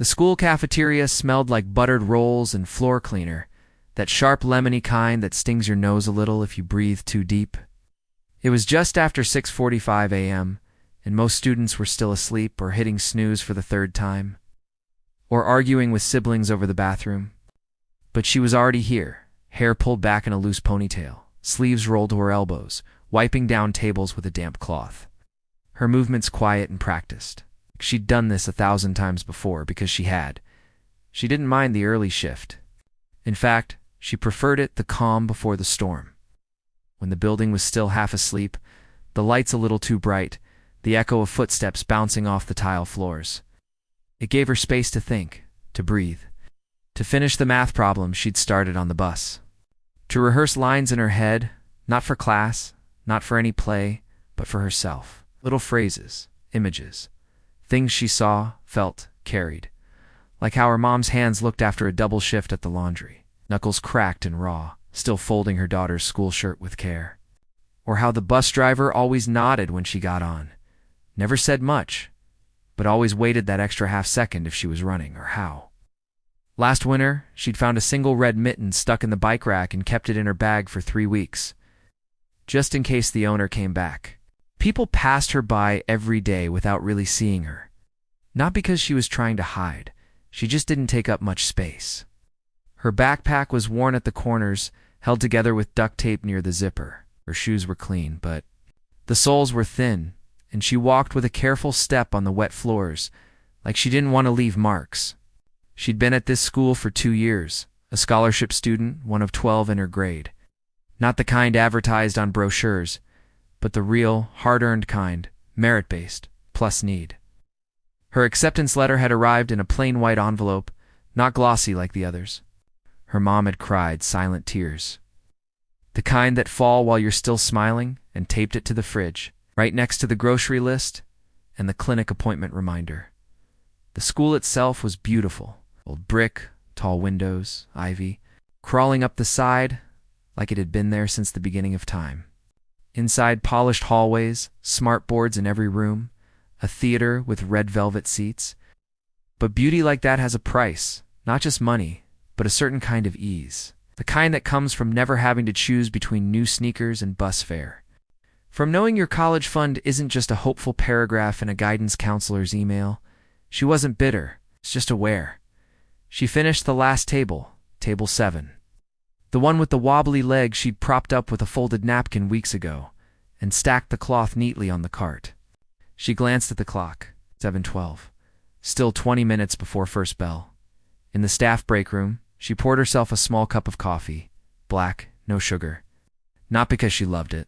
The school cafeteria smelled like buttered rolls and floor cleaner, that sharp lemony kind that stings your nose a little if you breathe too deep. It was just after 6:45 a.m., and most students were still asleep or hitting snooze for the third time, or arguing with siblings over the bathroom. But she was already here, hair pulled back in a loose ponytail, sleeves rolled to her elbows, wiping down tables with a damp cloth. Her movements quiet and practiced. She'd done this 1,000 times before because she had. She didn't mind the early shift. In fact, she preferred it the calm before the storm. When the building was still half asleep, the lights a little too bright, the echo of footsteps bouncing off the tile floors. It gave her space to think, to breathe, to finish the math problem she'd started on the bus, to rehearse lines in her head, not for class, not for any play, but for herself. Little phrases, images, things she saw, felt, carried. Like how her mom's hands looked after a double shift at the laundry, knuckles cracked and raw, still folding her daughter's school shirt with care. Or how the bus driver always nodded when she got on, never said much, but always waited that extra half second if she was running or how. Last winter, she'd found a single red mitten stuck in the bike rack and kept it in her bag for 3 weeks, just in case the owner came back. People passed her by every day without really seeing her. Not because she was trying to hide, she just didn't take up much space. Her backpack was worn at the corners, held together with duct tape near the zipper. Her shoes were clean, but the soles were thin, and she walked with a careful step on the wet floors, like she didn't want to leave marks. She'd been at this school for 2 years, a scholarship student, one of 12 in her grade. Not the kind advertised on brochures, but the real, hard-earned kind, merit-based, plus need. Her acceptance letter had arrived in a plain white envelope, not glossy like the others. Her mom had cried silent tears. The kind that fall while you're still smiling, and taped it to the fridge, right next to the grocery list and the clinic appointment reminder. The school itself was beautiful. Old brick, tall windows, ivy, crawling up the side like it had been there since the beginning of time. Inside, polished hallways, smart boards in every room, a theater with red velvet seats. But beauty like that has a price, not just money, but a certain kind of ease. The kind that comes from never having to choose between new sneakers and bus fare. From knowing your college fund isn't just a hopeful paragraph in a guidance counselor's email. She wasn't bitter, she's just aware. She finished the last table, table 7. The one with the wobbly leg she'd propped up with a folded napkin weeks ago, and stacked the cloth neatly on the cart. She glanced at the clock, 7:12. Still 20 minutes before first bell. In the staff break room, she poured herself a small cup of coffee, black, no sugar. Not because she loved it,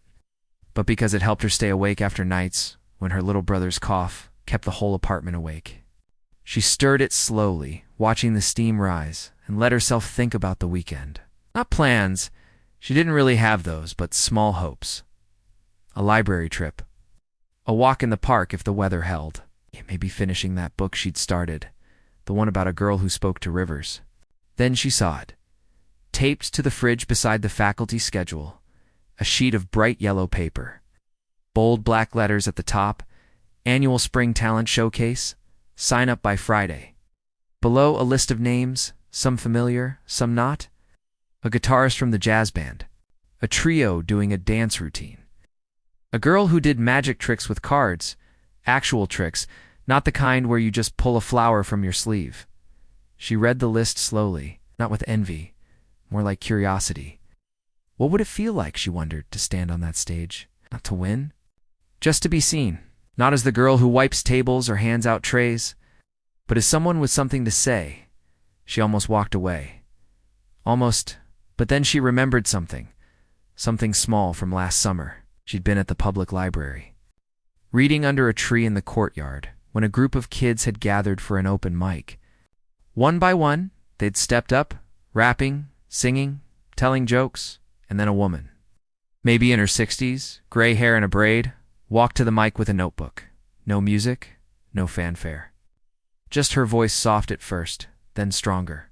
but because it helped her stay awake after nights when her little brother's cough kept the whole apartment awake. She stirred it slowly, watching the steam rise, and let herself think about the weekend. Not plans, she didn't really have those, but small hopes. A library trip. A walk in the park if the weather held. Maybe finishing that book she'd started, the one about a girl who spoke to rivers. Then she saw it. Taped to the fridge beside the faculty schedule, a sheet of bright yellow paper. Bold black letters at the top, Annual Spring Talent Showcase, sign up by Friday. Below, a list of names, some familiar, some not. A guitarist from the jazz band. A trio doing a dance routine. A girl who did magic tricks with cards, actual tricks, not the kind where you just pull a flower from your sleeve. She read the list slowly, not with envy, more like curiosity. What would it feel like, she wondered, to stand on that stage? Not to win? Just to be seen. Not as the girl who wipes tables or hands out trays, but as someone with something to say. She almost walked away. Almost, but then she remembered something. Something small from last summer. She'd been at the public library, reading under a tree in the courtyard, when a group of kids had gathered for an open mic. One by one, they'd stepped up, rapping, singing, telling jokes, and then a woman, maybe in her 60s, gray hair in a braid, walked to the mic with a notebook. No music, no fanfare. Just her voice soft at first, then stronger,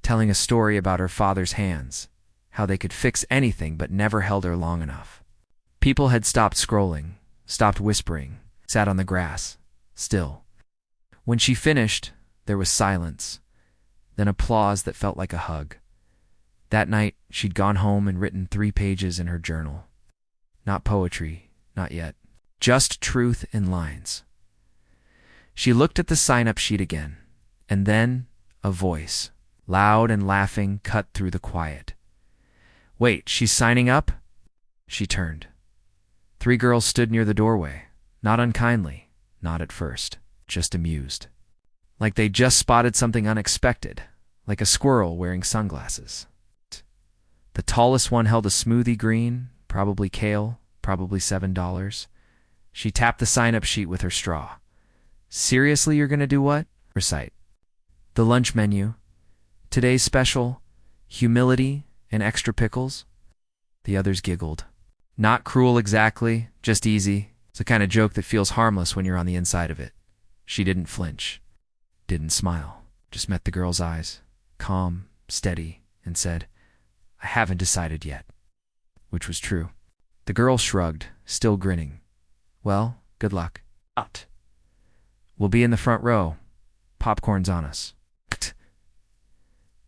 telling a story about her father's hands, how they could fix anything but never held her long enough. People had stopped scrolling, stopped whispering, sat on the grass, still. When she finished, There was silence, then applause that felt like a hug. That night, she'd gone home and written 3 pages in her journal. Not poetry, not yet. Just truth in lines. She looked at the sign-up sheet again, and then a voice, loud and laughing, cut through the quiet. "Wait, she's signing up?" She turned. 3 girls stood near the doorway, not unkindly, not at first, just amused. Like they'd just spotted something unexpected, like a squirrel wearing sunglasses. The tallest one held a smoothie green, probably kale, probably $7. She tapped the sign-up sheet with her straw. "Seriously, you're going to do what?" Recite. "The lunch menu. Today's special, humility and extra pickles." The others giggled. Not cruel exactly, just easy. It's the kind of joke that feels harmless when you're on the inside of it. She didn't flinch, didn't smile, just met the girl's eyes, calm, steady, and said, "I haven't decided yet." Which was true. The girl shrugged, still grinning. "Well, good luck. Out. We'll be in the front row. Popcorn's on us."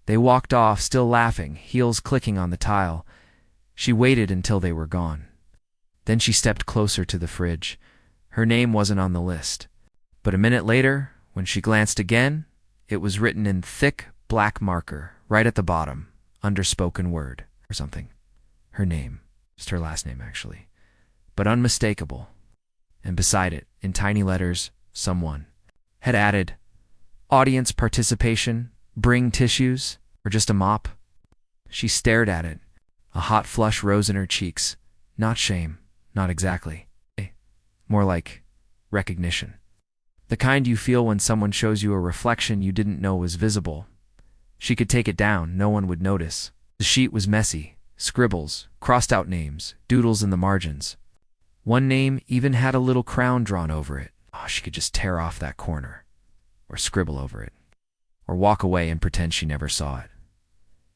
They walked off, still laughing, heels clicking on the tile. She waited until they were gone. Then she stepped closer to the fridge. Her name wasn't on the list. But a minute later, when she glanced again, it was written in thick black marker, right at the bottom, under spoken word, or something. Her name. Just her last name, actually. But unmistakable. And beside it, in tiny letters, someone had added, "Audience participation, bring tissues, or just a mop." She stared at it. A hot flush rose in her cheeks. Not shame, not exactly. More like recognition. The kind you feel when someone shows you a reflection you didn't know was visible. She could take it down, no one would notice. The sheet was messy. Scribbles, crossed out names, doodles in the margins. One name even had a little crown drawn over it. Oh, she could just tear off that corner. Or scribble over it. Or walk away and pretend she never saw it.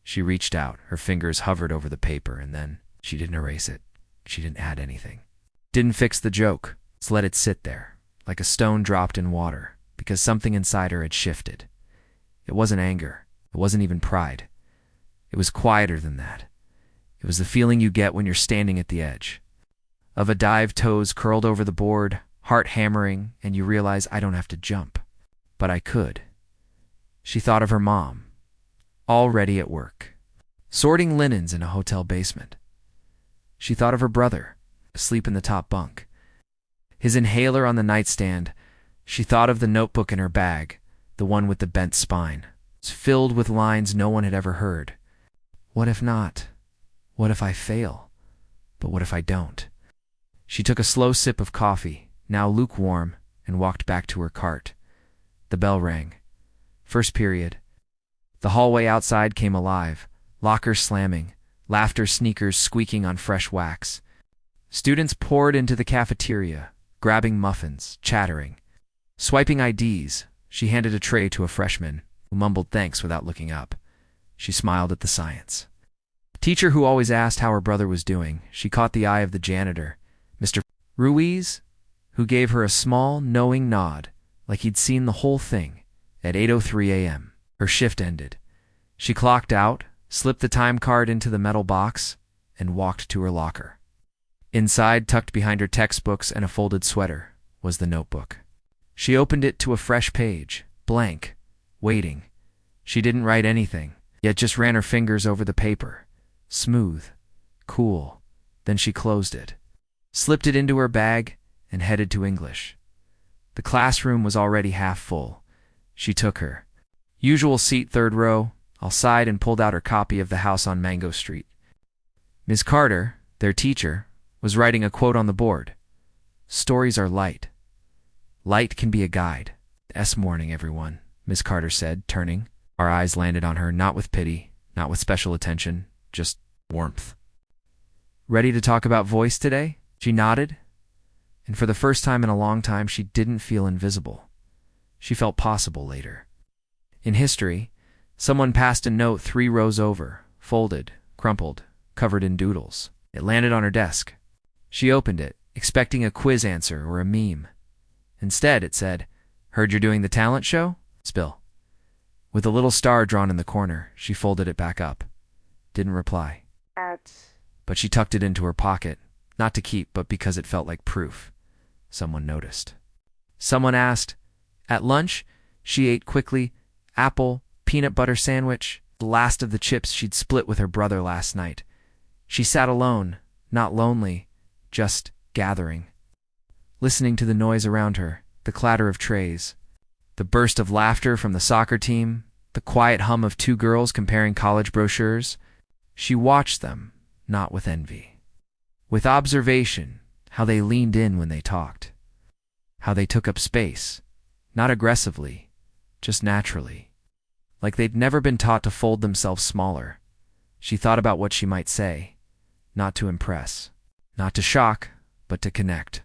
She reached out, her fingers hovered over the paper, and then she didn't erase it. She didn't add anything. Didn't fix the joke. Just let it sit there, like a stone dropped in water, because something inside her had shifted. It wasn't anger. It wasn't even pride. It was quieter than that. It was the feeling you get when you're standing at the edge. Of a dive, toes curled over the board, heart hammering, and you realize, I don't have to jump. But I could. She thought of her mom, already at work, sorting linens in a hotel basement. She thought of her brother, asleep in the top bunk, his inhaler on the nightstand. She thought of the notebook in her bag, the one with the bent spine. It's filled with lines no one had ever heard. What if not? What if I fail? But what if I don't? She took a slow sip of coffee, now lukewarm, and walked back to her cart. The bell rang. First period. The hallway outside came alive, lockers slamming, laughter sneakers squeaking on fresh wax. Students poured into the cafeteria, grabbing muffins, chattering. Swiping IDs, she handed a tray to a freshman, who mumbled thanks without looking up. She smiled at the science. Teacher who always asked how her brother was doing, she caught the eye of the janitor, Mr. Ruiz, who gave her a small, knowing nod, like he'd seen the whole thing, at 8:03 a.m. Her shift ended. She clocked out, slipped the time card into the metal box, and walked to her locker. Inside, tucked behind her textbooks and a folded sweater, was the notebook. She opened it to a fresh page, blank, waiting. She didn't write anything, yet just ran her fingers over the paper. Smooth, cool. Then she closed it, slipped it into her bag, and headed to English. The classroom was already half full. She took her usual seat, third row, outside, and pulled out her copy of The House on Mango Street. Ms. Carter, their teacher, was writing a quote on the board. "Stories are light. Light can be a guide." Morning, everyone, Ms. Carter said, turning. Our eyes landed on her, not with pity, not with special attention, just warmth. "Ready to talk about voice today?" She nodded, and for the first time in a long time she didn't feel invisible. She felt possible later. In history, someone passed a note 3 rows over, folded, crumpled, covered in doodles. It landed on her desk. She opened it, expecting a quiz answer or a meme. Instead, it said, "Heard you're doing the talent show? Spill." With a little star drawn in the corner, she folded it back up. Didn't reply. But she tucked it into her pocket, not to keep, but because it felt like proof. Someone noticed. Someone asked. At lunch, she ate quickly, apple, peanut butter sandwich, the last of the chips she'd split with her brother last night. She sat alone, not lonely, just gathering. Listening to the noise around her, the clatter of trays, the burst of laughter from the soccer team, the quiet hum of two girls comparing college brochures. She watched them, not with envy. With observation, how they leaned in when they talked. How they took up space, not aggressively, just naturally. Like they'd never been taught to fold themselves smaller. She thought about what she might say, not to impress, not to shock, but to connect.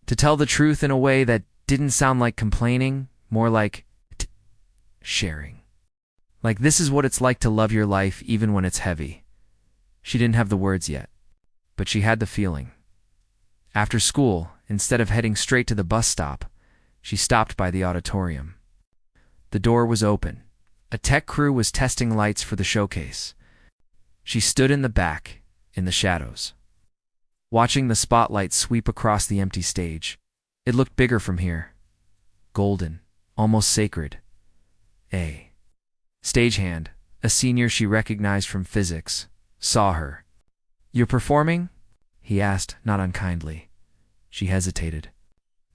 To tell the truth in a way that didn't sound like complaining, more like sharing. Like this is what it's like to love your life even when it's heavy. She didn't have the words yet, but she had the feeling. After school, instead of heading straight to the bus stop, she stopped by the auditorium. The door was open. A tech crew was testing lights for the showcase. She stood in the back, in the shadows, watching the spotlight sweep across the empty stage. It looked bigger from here. Golden, almost sacred. A stagehand, a senior she recognized from physics, saw her. "You're performing?" he asked, not unkindly. She hesitated.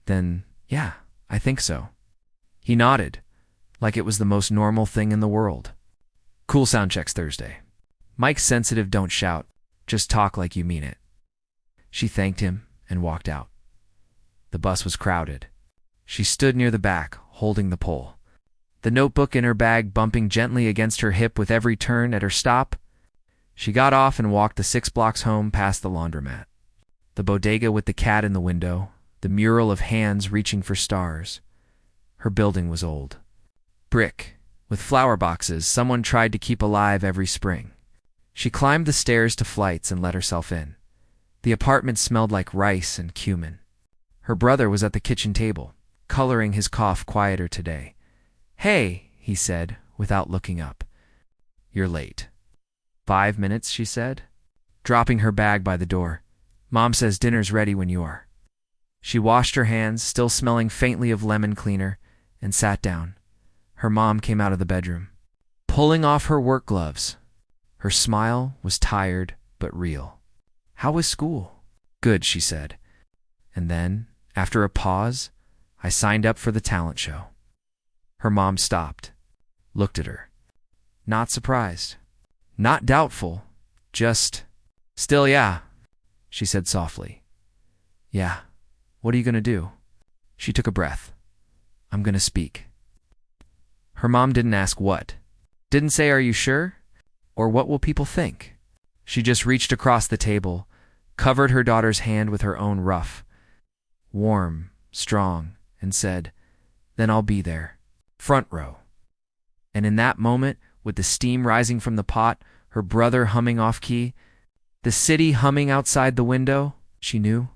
Then, yeah, I think so. He nodded, like it was the most normal thing in the world. Cool, sound checks Thursday. Mike's sensitive, don't shout, just talk like you mean it. She thanked him and walked out. The bus was crowded. She stood near the back, holding the pole. The notebook in her bag bumping gently against her hip with every turn at her stop. She got off and walked the 6 blocks home past the laundromat. The bodega with the cat in the window, the mural of hands reaching for stars. Her building was old. Brick, with flower boxes someone tried to keep alive every spring. She climbed the stairs to flights and let herself in. The apartment smelled like rice and cumin. Her brother was at the kitchen table, coloring his cough quieter today. "Hey," he said, without looking up. "You're late." 5 minutes, she said, dropping her bag by the door. "Mom says dinner's ready when you are." She washed her hands, still smelling faintly of lemon cleaner, and sat down. Her mom came out of the bedroom, pulling off her work gloves. Her smile was tired but real. "How was school?" "Good," she said. And then, after a pause, "I signed up for the talent show." Her mom stopped, looked at her. Not surprised. Not doubtful. Just, "Still, yeah," she said softly. "Yeah. What are you going to do?" She took a breath. "I'm going to speak." Her mom didn't ask what. Didn't say, "Are you sure?" Or "What will people think?" She just reached across the table, covered her daughter's hand with her own rough, warm, strong, and said, "Then I'll be there. Front row." And in that moment, with the steam rising from the pot, her brother humming off-key, the city humming outside the window, she knew.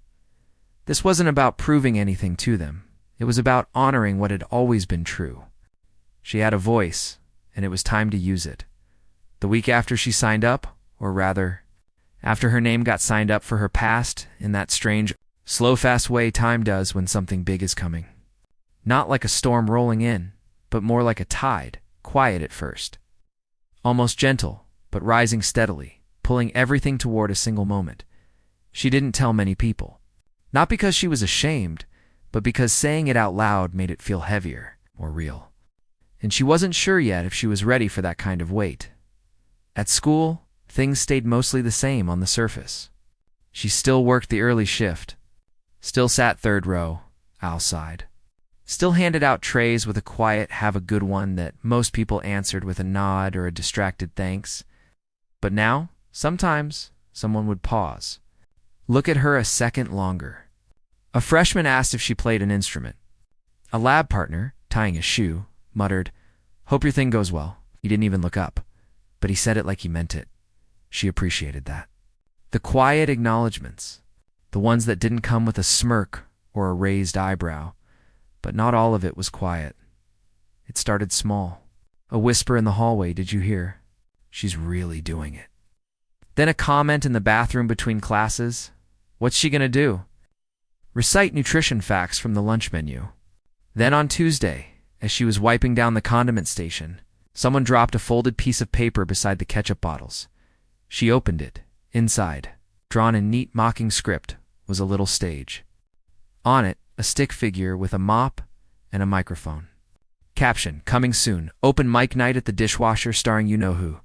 This wasn't about proving anything to them. It was about honoring what had always been true. She had a voice, and it was time to use it. The week after she signed up, or rather, after her name got signed up for her past, in that strange, slow, fast way time does when something big is coming. Not like a storm rolling in, but more like a tide, quiet at first. Almost gentle, but rising steadily, pulling everything toward a single moment. She didn't tell many people. Not because she was ashamed, but because saying it out loud made it feel heavier, more real. And she wasn't sure yet if she was ready for that kind of weight. At school, things stayed mostly the same on the surface. She still worked the early shift, still sat third row, outside, still handed out trays with a quiet "have a good one" that most people answered with a nod or a distracted thanks. But now, sometimes, someone would pause, look at her a second longer. A freshman asked if she played an instrument. A lab partner, tying his shoe, muttered, "Hope your thing goes well." He didn't even look up, but he said it like he meant it. She appreciated that. The quiet acknowledgments, the ones that didn't come with a smirk or a raised eyebrow, but not all of it was quiet. It started small. A whisper in the hallway, "Did you hear? She's really doing it." Then a comment in the bathroom between classes. What's she gonna do? Recite nutrition facts from the lunch menu. Then on Tuesday, as she was wiping down the condiment station, someone dropped a folded piece of paper beside the ketchup bottles. She opened it. Inside, drawn in neat mocking script, was a little stage. On it, a stick figure with a mop and a microphone. Caption, "Coming soon. Open mic night at the dishwasher starring you-know-who."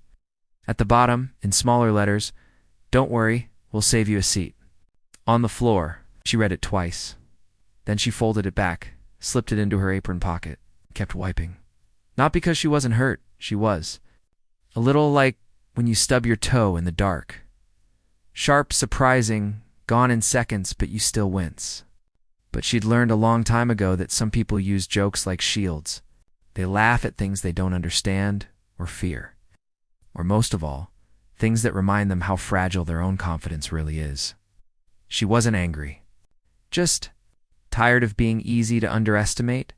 At the bottom, in smaller letters, "Don't worry, we'll save you a seat." On the floor, she read it twice. Then she folded it back, slipped it into her apron pocket, kept wiping. Not because she wasn't hurt, she was. A little like when you stub your toe in the dark. Sharp, surprising, gone in seconds, but you still wince. But she'd learned a long time ago that some people use jokes like shields. They laugh at things they don't understand or fear. Or most of all, things that remind them how fragile their own confidence really is. She wasn't angry. Just tired of being easy to underestimate.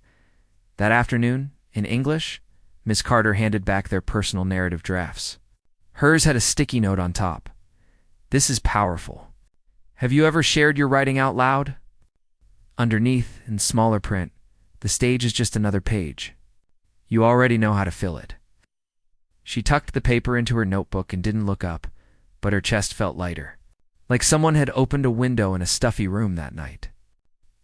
That afternoon, in English, Miss Carter handed back their personal narrative drafts. Hers had a sticky note on top. "This is powerful. Have you ever shared your writing out loud?" Underneath, in smaller print, "The stage is just another page. You already know how to fill it." She tucked the paper into her notebook and didn't look up, but her chest felt lighter, like someone had opened a window in a stuffy room that night.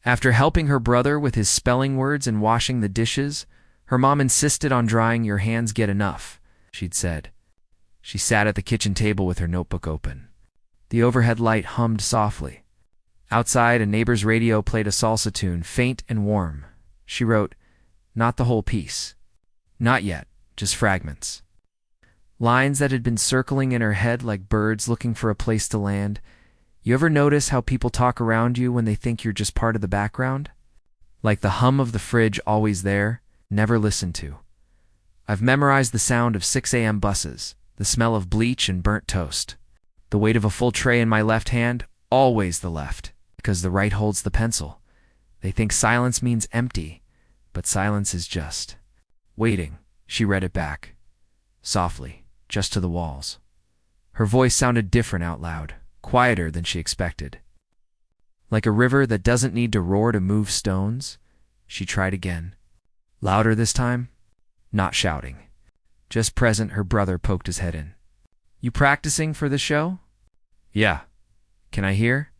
After helping her brother with his spelling words and washing the dishes, her mom insisted on drying "Your hands get enough," she'd said. She sat at the kitchen table with her notebook open. The overhead light hummed softly. Outside, a neighbor's radio played a salsa tune, faint and warm. She wrote, "Not the whole piece. Not yet, just fragments." Lines that had been circling in her head like birds looking for a place to land. You ever notice how people talk around you when they think you're just part of the background? Like the hum of the fridge always there, never listened to. I've memorized the sound of 6 a.m. buses, the smell of bleach and burnt toast, the weight of a full tray in my left hand, always the left, because the right holds the pencil. They think silence means empty, but silence is just waiting. She read it back, softly, just to the walls. Her voice sounded different out loud, quieter than she expected. Like a river that doesn't need to roar to move stones, she tried again. Louder this time, not shouting. Just present, her brother poked his head in. "You practicing for the show?" "Yeah. Can I hear?"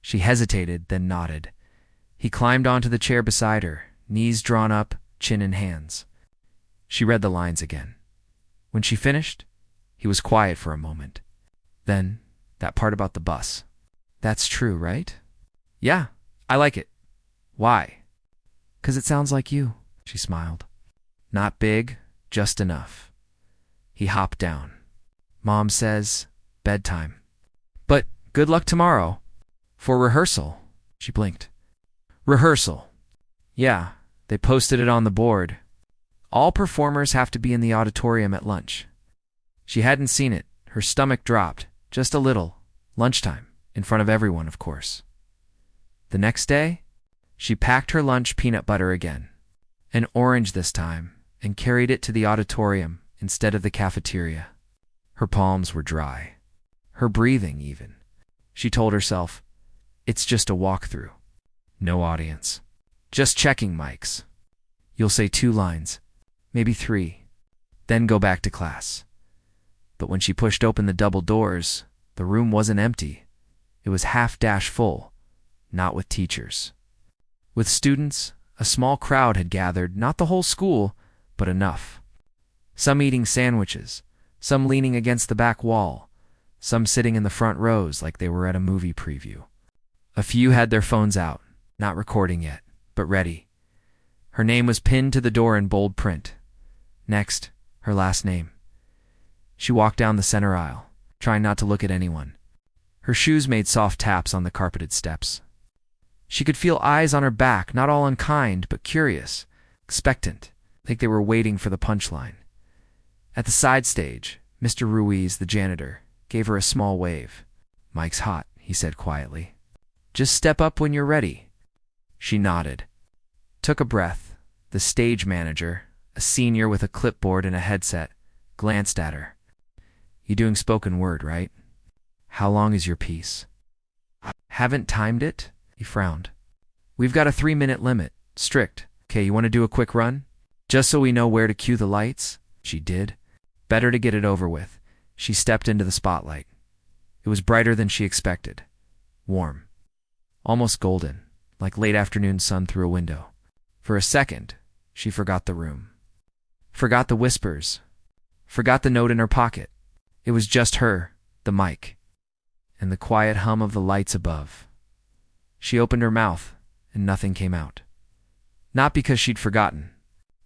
She hesitated, then nodded. He climbed onto the chair beside her, knees drawn up, chin in hands. She read the lines again. When she finished, he was quiet for a moment. Then, that part about the bus. "That's true, right?" "Yeah, I like it." "Why?" "'Cause it sounds like you," she smiled. "Not big, just enough." He hopped down. "Mom says bedtime." "But good luck tomorrow." "For rehearsal." She blinked. "Rehearsal." "Yeah, they posted it on the board. All performers have to be in the auditorium at lunch." She hadn't seen it. Her stomach dropped, just a little. Lunchtime, in front of everyone, of course. The next day, she packed her lunch peanut butter again. An orange this time, and carried it to the auditorium instead of the cafeteria. Her palms were dry. Her breathing, even. She told herself, it's just a walkthrough. No audience. Just checking mics. You'll say 2 lines, maybe 3, then go back to class. But when she pushed open the double doors, the room wasn't empty. It was half-dash full, not with teachers. With students, a small crowd had gathered, not the whole school, but enough. Some eating sandwiches, some leaning against the back wall, some sitting in the front rows like they were at a movie preview. A few had their phones out, not recording yet, but ready. Her name was pinned to the door in bold print. Next, her last name. She walked down the center aisle, trying not to look at anyone. Her shoes made soft taps on the carpeted steps. She could feel eyes on her back, not all unkind, but curious, expectant, like they were waiting for the punchline. At the side stage, Mr. Ruiz, the janitor, gave her a small wave. "Mike's hot," he said quietly. "Just step up when you're ready." She nodded, took a breath. The stage manager, a senior with a clipboard and a headset, glanced at her. "You doing spoken word, right? How long is your piece?" "Haven't timed it?" He frowned. "We've got a 3-minute limit. Strict. Okay, you want to do a quick run? Just so we know where to cue the lights?" She did. Better to get it over with. She stepped into the spotlight. It was brighter than she expected. Warm. Almost golden, like late afternoon sun through a window. For a second, she forgot the room. Forgot the whispers. Forgot the note in her pocket. It was just her, the mic, and the quiet hum of the lights above. She opened her mouth, and nothing came out. Not because she'd forgotten,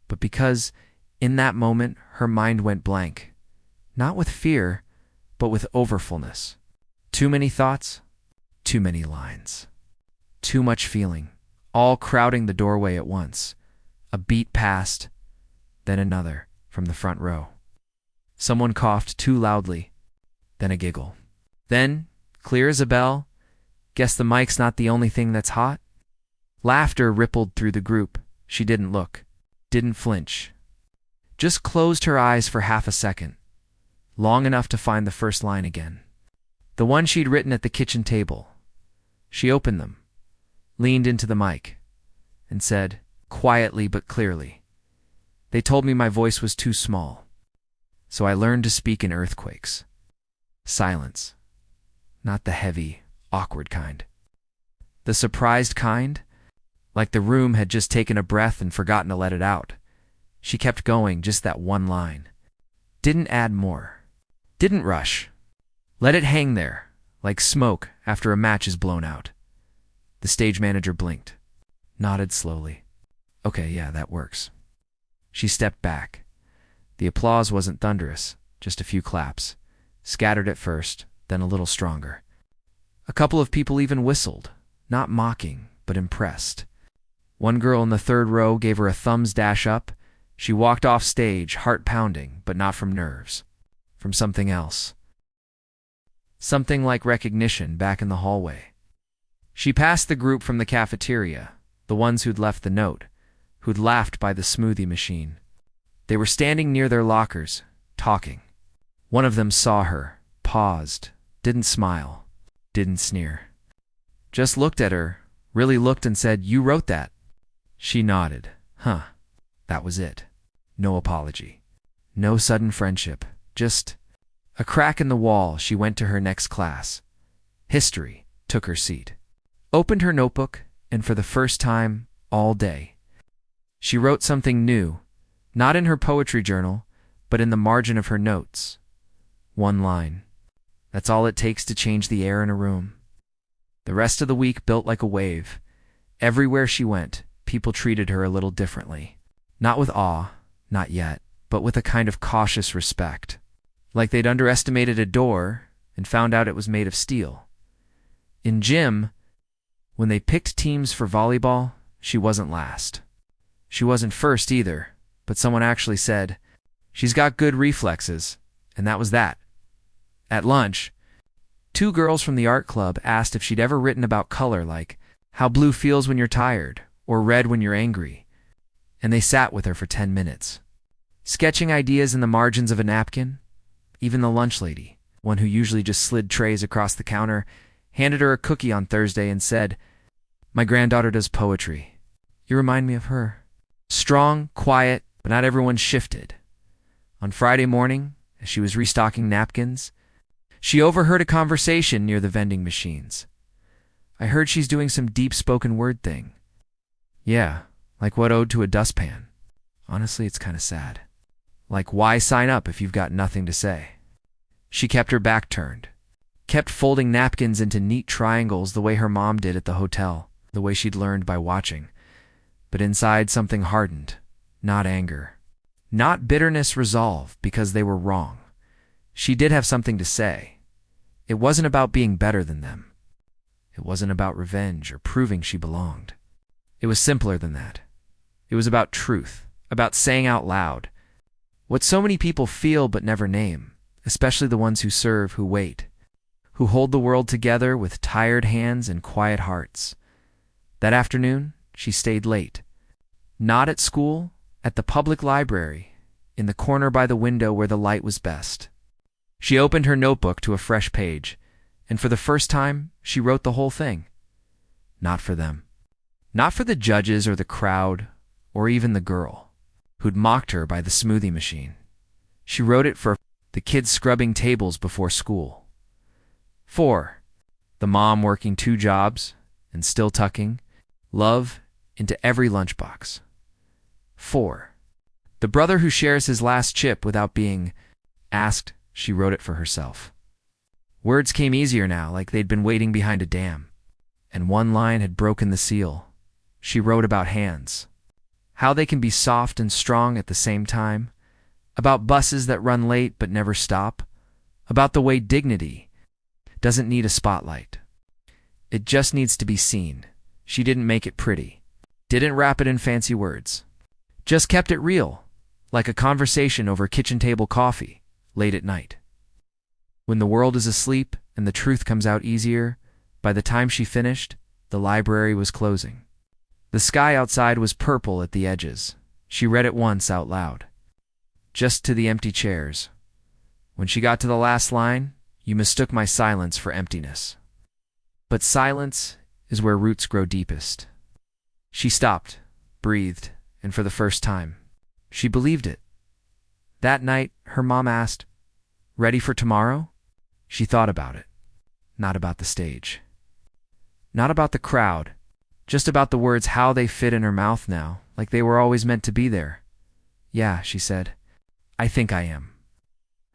but because, in that moment, her mind went blank. Not with fear, but with overfullness. Too many thoughts, too many lines. Too much feeling, all crowding the doorway at once. A beat passed, then another, from the front row. Someone coughed too loudly, then a giggle. Then, clear as a bell, "Guess the mic's not the only thing that's hot?" Laughter rippled through the group. She didn't look, didn't flinch. Just closed her eyes for half a second, long enough to find the first line again. The one she'd written at the kitchen table. She opened them, leaned into the mic, and said, quietly but clearly, "They told me my voice was too small, so I learned to speak in earthquakes." Silence. Not the heavy, awkward kind. The surprised kind, like the room had just taken a breath and forgotten to let it out. She kept going, just that one line. Didn't add more. Didn't rush. Let it hang there, like smoke after a match is blown out. The stage manager blinked, nodded slowly. "Okay, yeah, that works." She stepped back. The applause wasn't thunderous, just a few claps, scattered at first, then a little stronger. A couple of people even whistled, not mocking, but impressed. One girl in the third row gave her a thumbs dash up. She walked off stage, heart pounding, but not from nerves. From something else. Something like recognition back in the hallway. She passed the group from the cafeteria, the ones who'd left the note, who'd laughed by the smoothie machine. They were standing near their lockers, talking. One of them saw her, paused, didn't smile, didn't sneer. Just looked at her, really looked and said, "You wrote that." She nodded. Huh. That was it. No apology. No sudden friendship. Just a crack in the wall. She went to her next class. History. Took her seat. Opened her notebook, and for the first time all day, she wrote something new, not in her poetry journal, but in the margin of her notes. One line. That's all it takes to change the air in a room. The rest of the week built like a wave. Everywhere she went, people treated her a little differently. Not with awe, not yet, but with a kind of cautious respect. Like they'd underestimated a door and found out it was made of steel. In gym, when they picked teams for volleyball, she wasn't last. She wasn't first either, but someone actually said, "She's got good reflexes," and that was that. At lunch, 2 girls from the art club asked if she'd ever written about color, like how blue feels when you're tired, or red when you're angry, and they sat with her for 10 minutes. Sketching ideas in the margins of a napkin. Even the lunch lady, one who usually just slid trays across the counter, handed her a cookie on Thursday and said, "My granddaughter does poetry. You remind me of her." Strong, quiet, but not everyone shifted. On Friday morning, as she was restocking napkins, she overheard a conversation near the vending machines. "I heard she's doing some deep spoken word thing." "Yeah, like what ode to a dustpan? Honestly, it's kind of sad. Like, why sign up if you've got nothing to say?" She kept her back turned. Kept folding napkins into neat triangles the way her mom did at the hotel, the way she'd learned by watching. But inside something hardened, not anger. Not bitterness, resolve, because they were wrong. She did have something to say. It wasn't about being better than them. It wasn't about revenge or proving she belonged. It was simpler than that. It was about truth, about saying out loud what so many people feel but never name, especially the ones who serve, who wait, who hold the world together with tired hands and quiet hearts. That afternoon, she stayed late. Not at school, At the public library, in the corner by the window where the light was best. She opened her notebook to a fresh page, and for the first time, she wrote the whole thing. Not for them. Not for the judges or the crowd, or even the girl who'd mocked her by the smoothie machine. She wrote it for the kids scrubbing tables before school. For the mom working 2 jobs and still tucking love into every lunchbox. For the brother who shares his last chip without being asked. She wrote it for herself. Words came easier now, like they'd been waiting behind a dam. And one line had broken the seal. She wrote about hands. How they can be soft and strong at the same time. About buses that run late but never stop. About the way dignity doesn't need a spotlight. It just needs to be seen. She didn't make it pretty. Didn't wrap it in fancy words. Just kept it real, like a conversation over kitchen table coffee. Late at night. When the world is asleep and the truth comes out easier, by the time she finished, the library was closing. The sky outside was purple at the edges. She read it once out loud. Just to the empty chairs. When she got to the last line, you mistook my silence for emptiness. But silence is where roots grow deepest. She stopped, breathed, and for the first time, she believed it. That night, her mom asked, "Ready for tomorrow?" She thought about it. Not about the stage. Not about the crowd. Just about the words, how they fit in her mouth now, like they were always meant to be there. "Yeah," she said. "I think I am."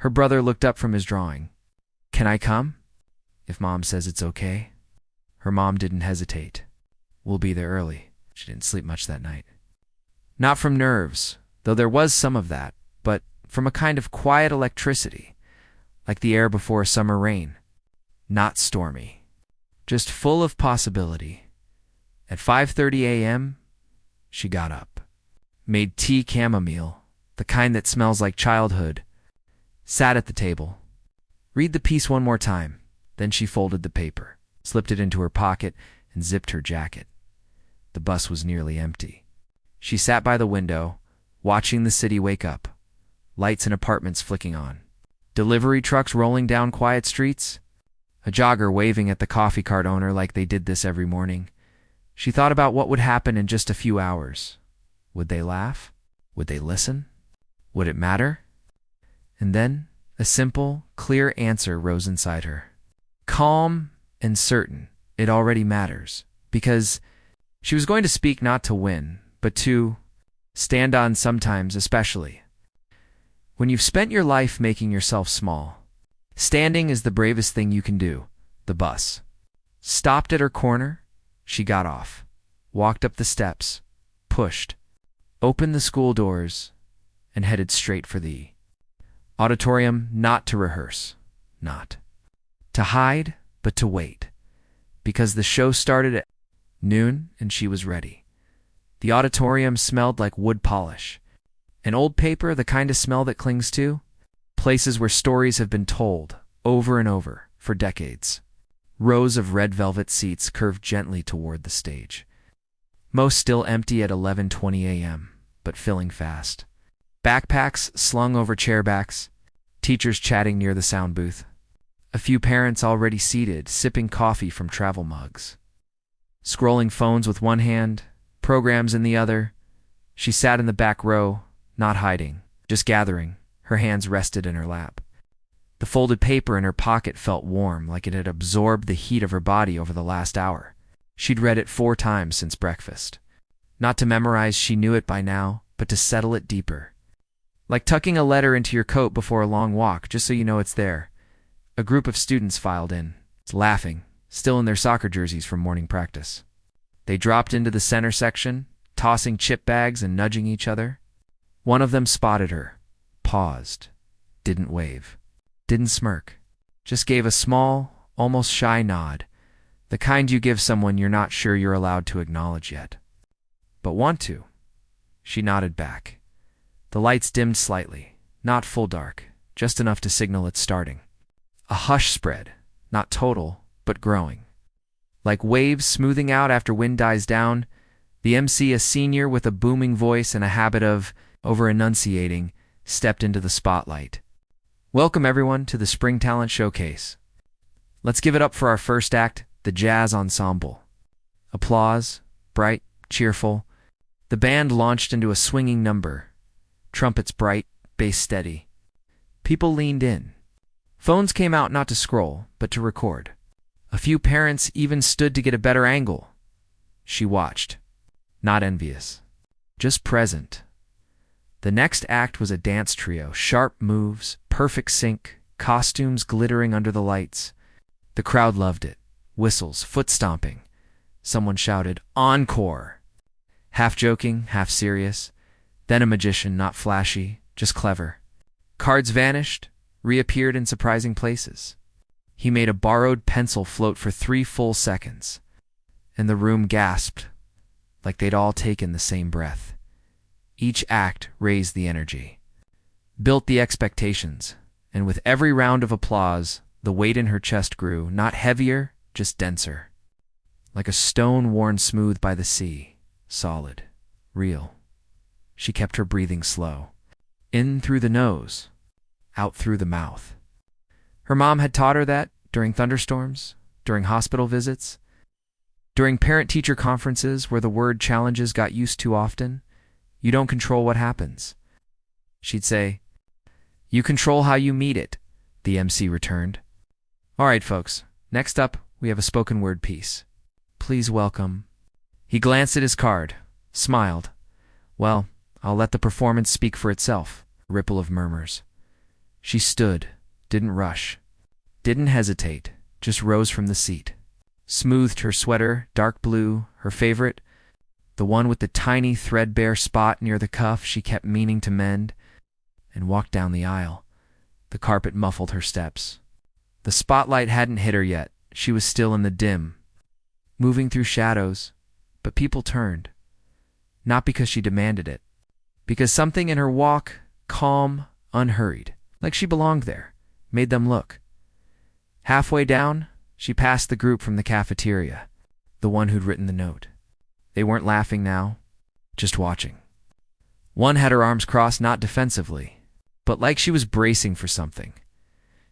Her brother looked up from his drawing. "Can I come?" "If Mom says it's okay." Her mom didn't hesitate. "We'll be there early." She didn't sleep much that night. Not from nerves, though there was some of that, but from a kind of quiet electricity, like the air before a summer rain. Not stormy, just full of possibility. At 5:30 a.m., she got up, made tea chamomile, the kind that smells like childhood, sat at the table. Read the piece one more time, then she folded the paper, slipped it into her pocket, and zipped her jacket. The bus was nearly empty. She sat by the window, watching the city wake up. Lights in apartments flicking on. Delivery trucks rolling down quiet streets. A jogger waving at the coffee cart owner like they did this every morning. She thought about what would happen in just a few hours. Would they laugh? Would they listen? Would it matter? And then a simple, clear answer rose inside her. Calm and certain it already matters. Because she was going to speak not to win, but to stand on sometimes, especially. When you've spent your life making yourself small, standing is the bravest thing you can do. The bus stopped at her corner. She got off, walked up the steps, pushed, opened the school doors, and headed straight for the auditorium, not to rehearse, not to hide, but to wait, because the show started at noon and she was ready. The auditorium smelled like wood polish. An old paper, the kind of smell that clings to places where stories have been told over and over for decades. Rows of red velvet seats curved gently toward the stage. Most still empty at 11:20 a.m., but filling fast. Backpacks slung over chairbacks, teachers chatting near the sound booth. A few parents already seated, sipping coffee from travel mugs. Scrolling phones with one hand, programs in the other. She sat in the back row, not hiding, just gathering. Her hands rested in her lap. The folded paper in her pocket felt warm, like it had absorbed the heat of her body over the last hour. She'd read it 4 times since breakfast. Not to memorize, she knew it by now, but to settle it deeper. Like tucking a letter into your coat before a long walk, just so you know it's there. A group of students filed in, laughing, still in their soccer jerseys from morning practice. They dropped into the center section, tossing chip bags and nudging each other. One of them spotted her, paused, didn't wave, didn't smirk, just gave a small, almost shy nod, the kind you give someone you're not sure you're allowed to acknowledge yet. But want to. She nodded back. The lights dimmed slightly, not full dark, just enough to signal it's starting. A hush spread, not total, but growing. Like waves smoothing out after wind dies down, The MC, a senior with a booming voice and a habit of over-enunciating, stepped into the spotlight. Welcome, everyone, to the Spring Talent Showcase. Let's give it up for our first act, the Jazz Ensemble. Applause, bright, cheerful. The band launched into a swinging number. Trumpets bright, bass steady. People leaned in. Phones came out not to scroll, but to record. A few parents even stood to get a better angle. She watched. Not envious. Just present. The next act was a dance trio, sharp moves, perfect sync, costumes glittering under the lights. The crowd loved it. Whistles, foot stomping. Someone shouted, "Encore!" Half joking, half serious. Then a magician, not flashy, just clever. Cards vanished, reappeared in surprising places. He made a borrowed pencil float for 3 full seconds, and the room gasped, like they'd all taken the same breath. Each act raised the energy, built the expectations, and with every round of applause, the weight in her chest grew, not heavier, just denser. Like a stone worn smooth by the sea, solid, real. She kept her breathing slow. In through the nose, out through the mouth. Her mom had taught her that during thunderstorms, during hospital visits, during parent-teacher conferences where the word challenges got used too often. You don't control what happens. She'd say, "You control how you meet it," the MC returned. All right, folks, next up, we have a spoken word piece. Please welcome. He glanced at his card, smiled. Well, I'll let the performance speak for itself. Ripple of murmurs. She stood, didn't rush, didn't hesitate, just rose from the seat. Smoothed her sweater, dark blue, her favorite, the one with the tiny threadbare spot near the cuff she kept meaning to mend, and walked down the aisle. The carpet muffled her steps. The spotlight hadn't hit her yet. She was still in the dim, moving through shadows, but people turned. Not because she demanded it, because something in her walk, calm, unhurried, like she belonged there, made them look. Halfway down, she passed the group from the cafeteria, the one who'd written the note. They weren't laughing now, just watching. One had her arms crossed, not defensively, but like she was bracing for something.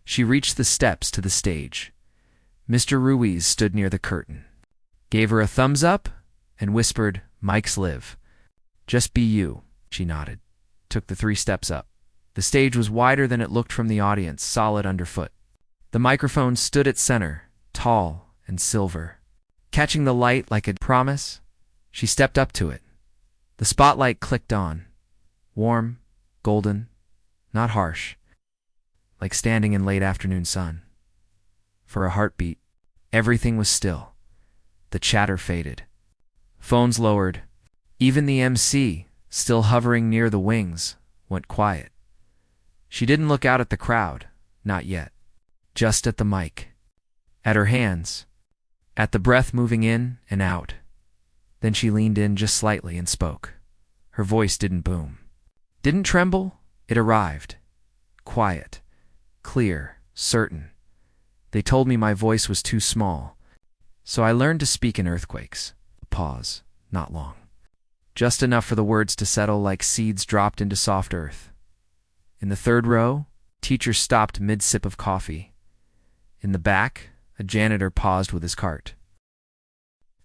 She reached the steps to the stage. Mr. Ruiz stood near the curtain, gave her a thumbs up, and whispered, "Mics live. Just be you." She nodded, took the 3 steps up. The stage was wider than it looked from the audience, solid underfoot. The microphone stood at center, tall and silver. Catching the light like a promise, she stepped up to it. The spotlight clicked on, warm, golden, not harsh, like standing in late afternoon sun. For a heartbeat, everything was still. The chatter faded. Phones lowered. Even the MC, still hovering near the wings, went quiet. She didn't look out at the crowd, not yet. Just at the mic. At her hands. At the breath moving in and out. Then she leaned in just slightly and spoke. Her voice didn't boom. Didn't tremble. It arrived. Quiet. Clear. Certain. They told me my voice was too small. So I learned to speak in earthquakes. A pause. Not long. Just enough for the words to settle like seeds dropped into soft earth. In the 3rd row, teacher stopped mid-sip of coffee. In the back, a janitor paused with his cart.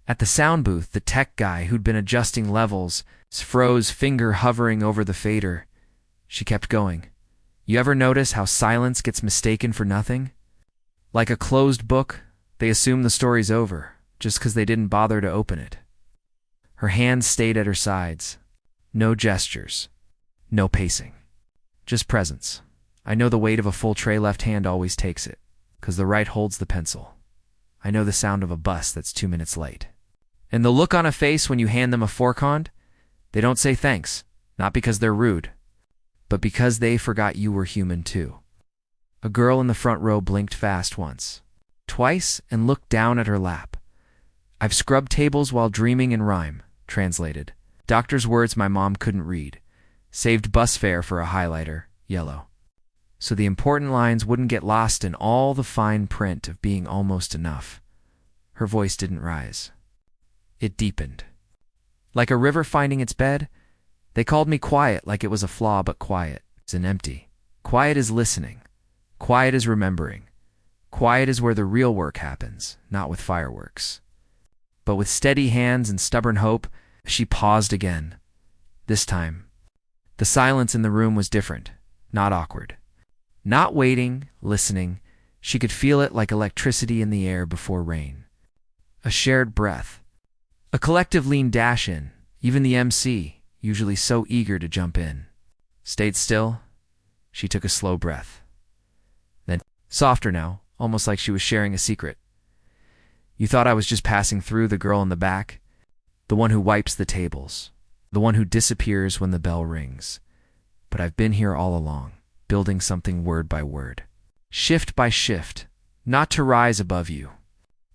At the sound booth, the tech guy who'd been adjusting levels froze, finger hovering over the fader. She kept going. You ever notice how silence gets mistaken for nothing? Like a closed book, they assume the story's over, just 'cause they didn't bother to open it. Her hands stayed at her sides. No gestures. No pacing. Just presence. I know the weight of a full tray left hand always takes it, 'cause the right holds the pencil. I know the sound of a bus that's 2 minutes late. And the look on a face when you hand them a fork-hand, they don't say thanks, not because they're rude, but because they forgot you were human too. A girl in the front row blinked fast once, twice, and looked down at her lap. I've scrubbed tables while dreaming in rhyme, translated. Doctor's words my mom couldn't read. Saved bus fare for a highlighter, yellow. So the important lines wouldn't get lost in all the fine print of being almost enough. Her voice didn't rise. It deepened. Like a river finding its bed. They called me quiet like it was a flaw, but quiet is an empty. Quiet is listening. Quiet is remembering. Quiet is where the real work happens, not with fireworks. But with steady hands and stubborn hope, she paused again. This time, the silence in the room was different, not awkward. Not waiting, listening, she could feel it like electricity in the air before rain. A shared breath. A collective lean dash in, even the MC, usually so eager to jump in. Stayed still. She took a slow breath. Then, softer now, almost like she was sharing a secret. You thought I was just passing through, the girl in the back? The one who wipes the tables. The one who disappears when the bell rings. But I've been here all along, building something word by word. Shift by shift, not to rise above you,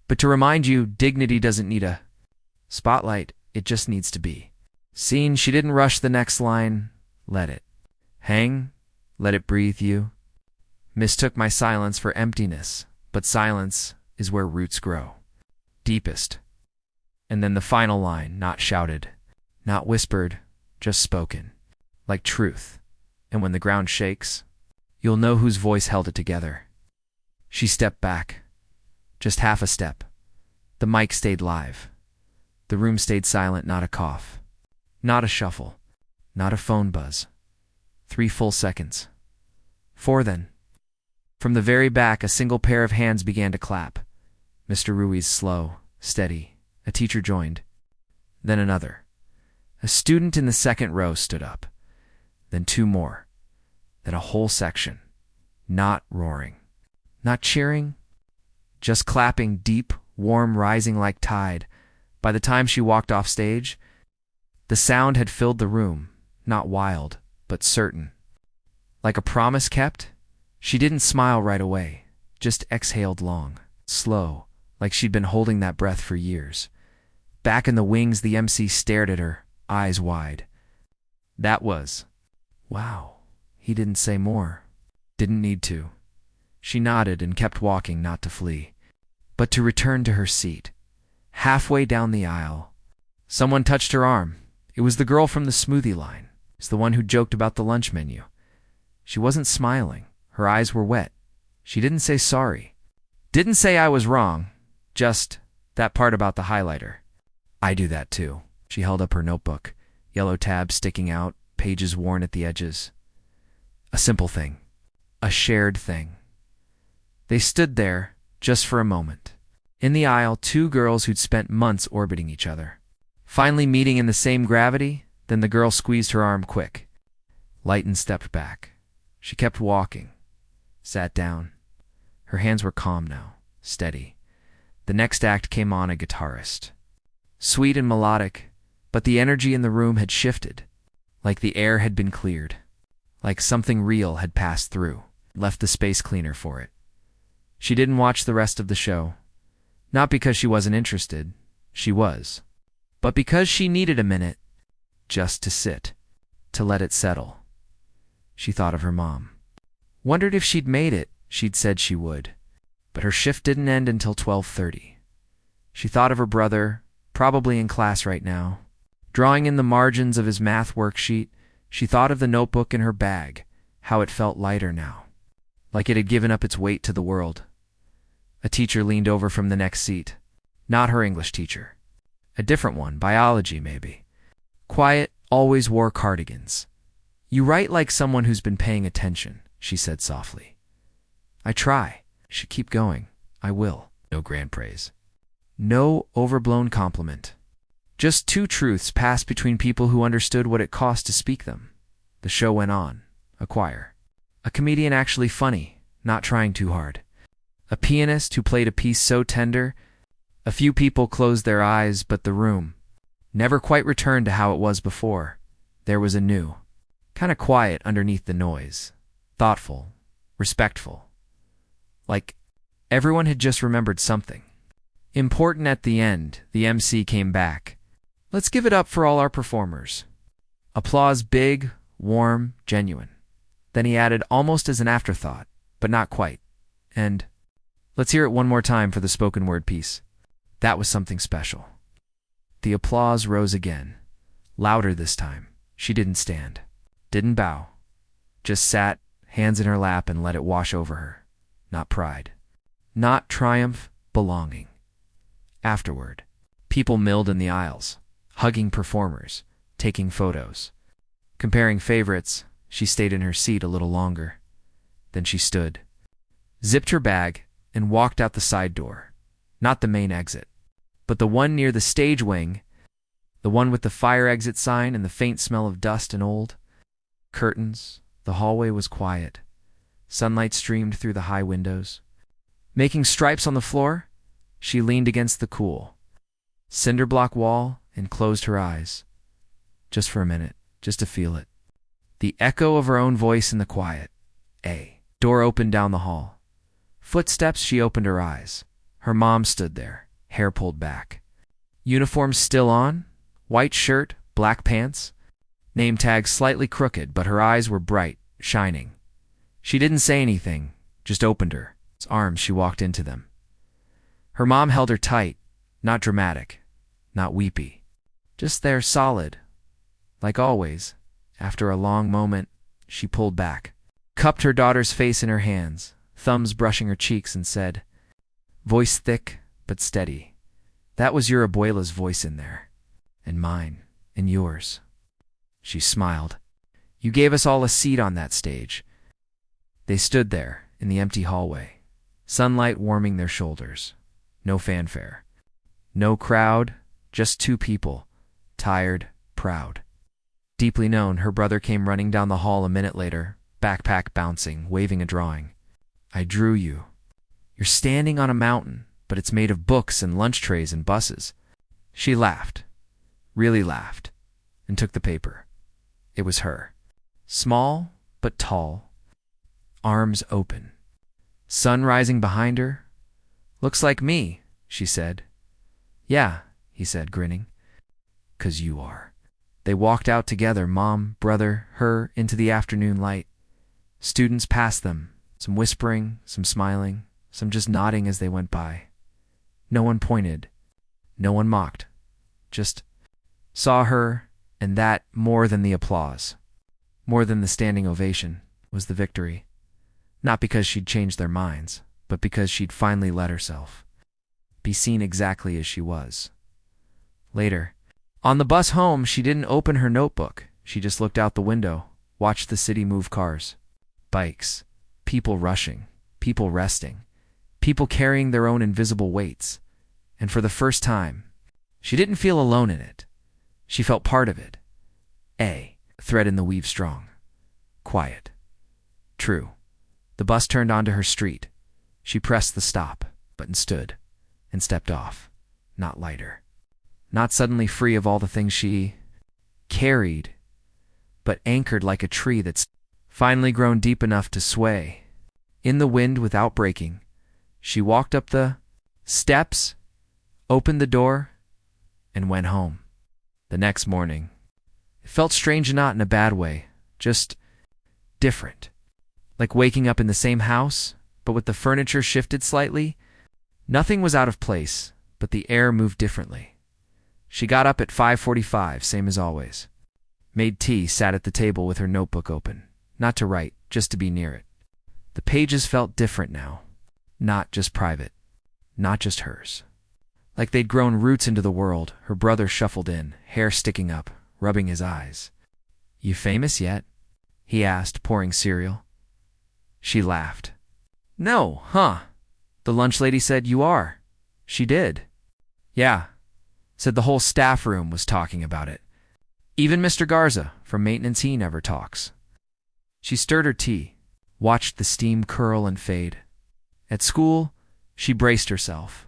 but to remind you dignity doesn't need a spotlight, it just needs to be. Seen, she didn't rush the next line. Let it hang, let it breathe you. Mistook my silence for emptiness, but silence is where roots grow. Deepest. And then the final line, not shouted, not whispered, just spoken, like truth. And when the ground shakes, you'll know whose voice held it together. She stepped back, just half a step. The mic stayed live. The room stayed silent, not a cough, not a shuffle, not a phone buzz. 3 full seconds. 4 then. From the very back, a single pair of hands began to clap. Mr. Ruiz slow, steady. A teacher joined. Then another. A student in the second row stood up. Then 2 more. Then a whole section. Not roaring. Not cheering. Just clapping, deep, warm, rising like tide. By the time she walked off stage, the sound had filled the room. Not wild, but certain. Like a promise kept, she didn't smile right away. Just exhaled long, slow, like she'd been holding that breath for years. Back in the wings, the MC stared at her, eyes wide. That was, wow. He didn't say more. Didn't need to. She nodded and kept walking, not to flee, but to return to her seat. Halfway down the aisle, someone touched her arm. It was the girl from the smoothie line. It's the one who joked about the lunch menu. She wasn't smiling. Her eyes were wet. She didn't say sorry. Didn't say I was wrong. Just that part about the highlighter. I do that too. She held up her notebook, yellow tabs sticking out, pages worn at the edges. A simple thing. A shared thing. They stood there, just for a moment. In the aisle, 2 girls who'd spent months orbiting each other. Finally meeting in the same gravity, then the girl squeezed her arm quick. Lighten stepped back. She kept walking. Sat down. Her hands were calm now, steady. The next act came on, a guitarist. Sweet and melodic, but the energy in the room had shifted. Like the air had been cleared. Like something real had passed through, left the space cleaner for it. She didn't watch the rest of the show. Not because she wasn't interested. She was. But because she needed a minute, just to sit, to let it settle. She thought of her mom. Wondered if she'd made it. She'd said she would. But her shift didn't end until 12:30. She thought of her brother, probably in class right now. Drawing in the margins of his math worksheet, she thought of the notebook in her bag, how it felt lighter now. Like it had given up its weight to the world. A teacher leaned over from the next seat. Not her English teacher. A different one, biology maybe. Quiet, always wore cardigans. You write like someone who's been paying attention, she said softly. I try. Should keep going. I will. No grand praise. No overblown compliment. Just 2 truths passed between people who understood what it cost to speak them. The show went on. A choir. A comedian actually funny, not trying too hard. A pianist who played a piece so tender, a few people closed their eyes, but the room never quite returned to how it was before. There was a new, kind of quiet underneath the noise. Thoughtful, respectful. Like everyone had just remembered something. Important at the end, the MC came back. Let's give it up for all our performers. Applause big, warm, genuine. Then he added almost as an afterthought, but not quite. And let's hear it one more time for the spoken word piece. That was something special. The applause rose again. Louder this time. She didn't stand. Didn't bow. Just sat, hands in her lap, and let it wash over her. Not pride. Not triumph, belonging. Afterward, people milled in the aisles, hugging performers, taking photos. Comparing favorites, she stayed in her seat a little longer. Then she stood, zipped her bag, and walked out the side door. Not the main exit, but the one near the stage wing, the one with the fire exit sign and the faint smell of dust and old curtains. The hallway was quiet. Sunlight streamed through the high windows. Making stripes on the floor, she leaned against the cool cinder block wall and closed her eyes. Just for a minute, just to feel it. The echo of her own voice in the quiet. Door opened down the hall. Footsteps. She opened her eyes. Her mom stood there, hair pulled back. Uniform still on, white shirt, black pants. Name tag slightly crooked, but her eyes were bright, shining. She didn't say anything, just opened her arms. She walked into them. Her mom held her tight, not dramatic, not weepy. Just there, solid. Like always, after a long moment, she pulled back, cupped her daughter's face in her hands, thumbs brushing her cheeks, and said, voice thick but steady, "That was your abuela's voice in there, and mine, and yours." She smiled. "You gave us all a seat on that stage." They stood there, in the empty hallway, sunlight warming their shoulders. No fanfare. No crowd, just two people, tired, proud. Deeply known, her brother came running down the hall a minute later, backpack bouncing, waving a drawing. "I drew you. You're standing on a mountain, but it's made of books and lunch trays and buses." She laughed, really laughed, and took the paper. It was her. Small, but tall. Arms open. Sun rising behind her. "Looks like me," she said. "Yeah," he said, grinning. "'Cause you are." They walked out together, mom, brother, her, into the afternoon light. Students passed them, some whispering, some smiling, some just nodding as they went by. No one pointed. No one mocked. Just saw her, and that, more than the applause, more than the standing ovation, was the victory. Not because she'd changed their minds, but because she'd finally let herself be seen exactly as she was. Later, on the bus home, she didn't open her notebook. She just looked out the window, watched the city move cars, bikes, people rushing, people resting, people carrying their own invisible weights. And for the first time, she didn't feel alone in it. She felt part of it. A thread in the weave strong. Quiet. True. The bus turned onto her street. She pressed the stop button, stood, and stepped off. Not lighter. Not suddenly free of all the things she carried, but anchored like a tree that's finally grown deep enough to sway. In the wind without breaking, she walked up the steps, opened the door, and went home. The next morning, it felt strange, not in a bad way, just different. Like waking up in the same house, but with the furniture shifted slightly. Nothing was out of place, but the air moved differently. She got up at 5:45, same as always. Made tea, sat at the table with her notebook open. Not to write, just to be near it. The pages felt different now. Not just private. Not just hers. Like they'd grown roots into the world. Her brother shuffled in, hair sticking up, rubbing his eyes. "You famous yet?" he asked, pouring cereal. She laughed. "No, huh?" The lunch lady said. "You are." She did. "Yeah," said the whole staff room was talking about it. Even Mr. Garza, from maintenance, he never talks. She stirred her tea, watched the steam curl and fade. At school, she braced herself.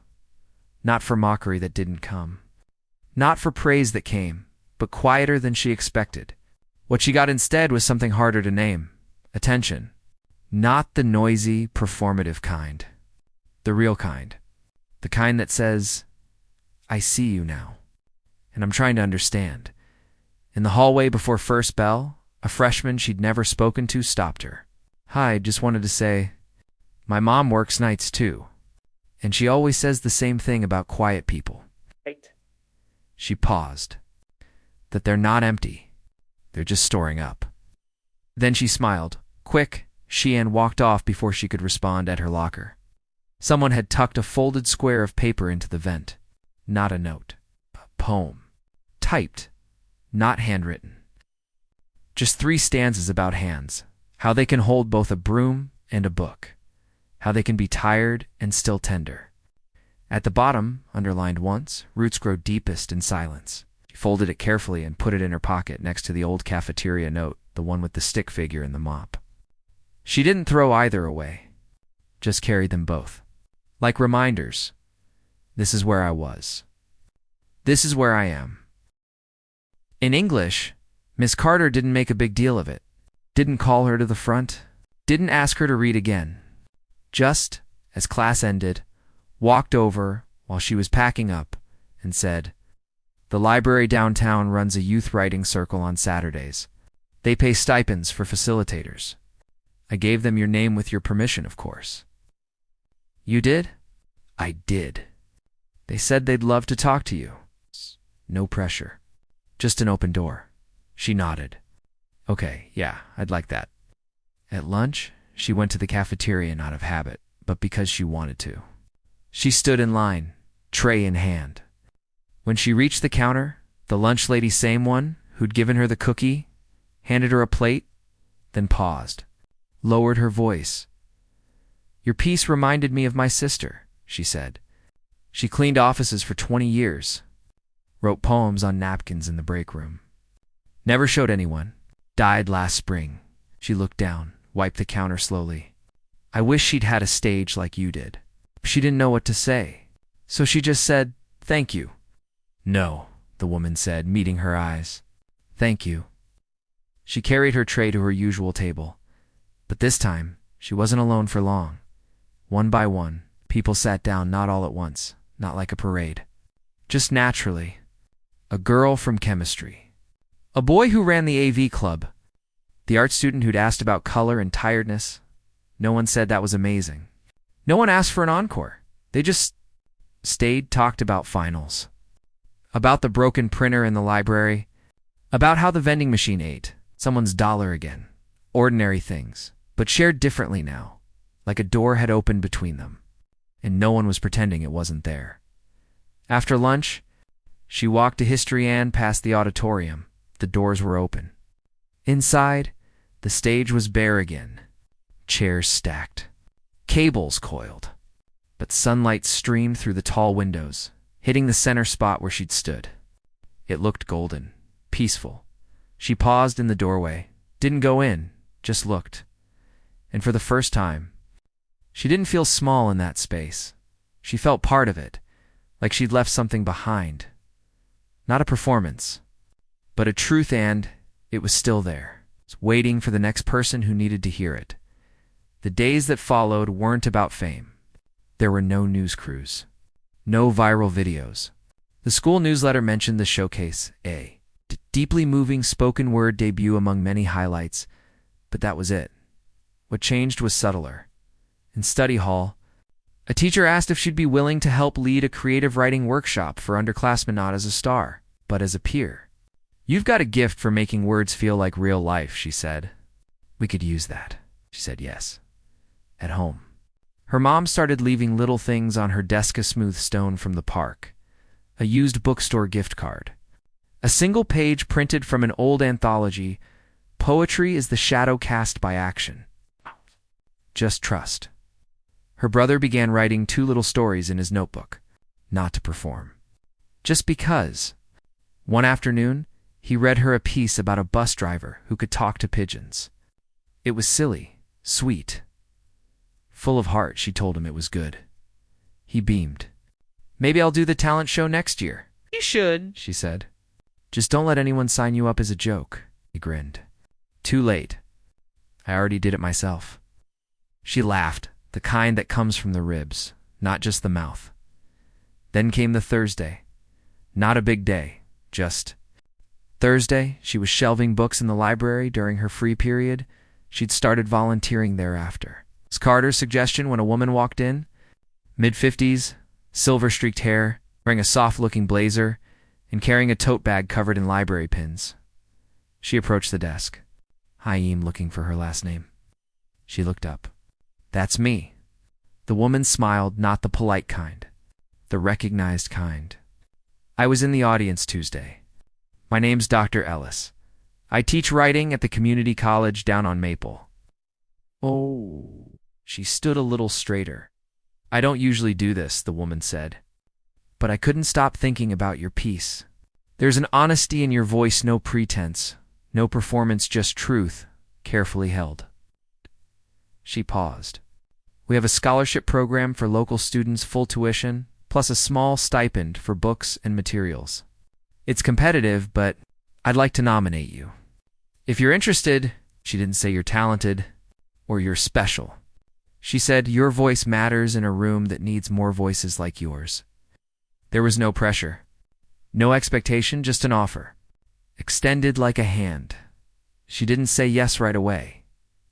Not for mockery that didn't come. Not for praise that came, but quieter than she expected. What she got instead was something harder to name. Attention. Not the noisy, performative kind. The real kind. The kind that says, "I see you now, and I'm trying to understand." In the hallway before first bell, a freshman she'd never spoken to stopped her. "Hi, just wanted to say, my mom works nights too, and she always says the same thing about quiet people." Right. She paused. that they're not empty. They're just storing up. Then she smiled. Quick, Sheehan walked off before she could respond at her locker. Someone had tucked a folded square of paper into the vent. Not a note. A poem. Typed. Not handwritten. Just 3 stanzas about hands. How they can hold both a broom and a book. How they can be tired and still tender. At the bottom, underlined once, roots grow deepest in silence. She folded it carefully and put it in her pocket next to the old cafeteria note, the one with the stick figure and the mop. She didn't throw either away, just carried them both. Like reminders. This is where I was. This is where I am. In English, Miss Carter didn't make a big deal of it. Didn't call her to the front. Didn't ask her to read again. Just, as class ended, walked over while she was packing up and said, "The library downtown runs a youth writing circle on Saturdays. They pay stipends for facilitators. I gave them your name with your permission, of course." "You did?" "I did. They said they'd love to talk to you. No pressure. Just an open door." She nodded. "Okay, yeah, I'd like that." At lunch, she went to the cafeteria not of habit, but because she wanted to. She stood in line, tray in hand. When she reached the counter, the lunch lady, same one who'd given her the cookie, handed her a plate, then paused, lowered her voice. "Your piece reminded me of my sister," she said. "She cleaned offices for 20 years, wrote poems on napkins in the break room. Never showed anyone. Died last spring." She looked down, wiped the counter slowly. "I wish she'd had a stage like you did." She didn't know what to say, so she just said, "Thank you." "No," the woman said, meeting her eyes. "Thank you." She carried her tray to her usual table, but this time she wasn't alone for long. One by one, people sat down, not all at once, not like a parade. Just naturally. A girl from chemistry. A boy who ran the AV club. The art student who'd asked about color and tiredness. No one said that was amazing. No one asked for an encore. They just stayed, talked about finals. About the broken printer in the library. About how the vending machine ate someone's dollar again. Ordinary things, but shared differently now, like a door had opened between them, and no one was pretending it wasn't there. After lunch, she walked to History Ann past the auditorium. The doors were open. Inside, the stage was bare again. Chairs stacked. Cables coiled. But sunlight streamed through the tall windows, hitting the center spot where she'd stood. It looked golden, peaceful. She paused in the doorway, didn't go in, just looked. And for the first time, she didn't feel small in that space. She felt part of it, like she'd left something behind. Not a performance, but a truth, and it was still there, waiting for the next person who needed to hear it. The days that followed weren't about fame. There were no news crews, no viral videos. The school newsletter mentioned the showcase, a deeply moving spoken word debut among many highlights, but that was it. What changed was subtler. In study hall, a teacher asked if she'd be willing to help lead a creative writing workshop for underclassmen, not as a star, but as a peer. "You've got a gift for making words feel like real life," she said. "We could use that." She said yes. At home, her mom started leaving little things on her desk: a smooth stone from the park, a used bookstore gift card, a single page printed from an old anthology. Poetry is the shadow cast by action. Just trust. Her brother began writing 2 little stories in his notebook, not to perform. Just because. One afternoon, he read her a piece about a bus driver who could talk to pigeons. It was silly, sweet. Full of heart, she told him it was good. He beamed. "Maybe I'll do the talent show next year." "You should," she said. "Just don't let anyone sign you up as a joke," he grinned. "Too late. I already did it myself." She laughed, the kind that comes from the ribs, not just the mouth. Then came the Thursday. Not a big day, just Thursday. She was shelving books in the library during her free period. She'd started volunteering thereafter. It was Carter's suggestion when a woman walked in, mid-50s, silver-streaked hair, wearing a soft-looking blazer, and carrying a tote bag covered in library pins. She approached the desk. Haim looking for her last name. She looked up. That's me. The woman smiled, not the polite kind, the recognized kind. I was in the audience Tuesday. My name's Dr. Ellis. I teach writing at the community college down on Maple. Oh. She stood a little straighter. I don't usually do this, the woman said. But I couldn't stop thinking about your piece. There's an honesty in your voice, no pretense, no performance, just truth, carefully held. She paused. We have a scholarship program for local students, full tuition, plus a small stipend for books and materials. It's competitive, but I'd like to nominate you. If you're interested, she didn't say you're talented or you're special. She said your voice matters in a room that needs more voices like yours. There was no pressure, no expectation, just an offer, extended like a hand. She didn't say yes right away,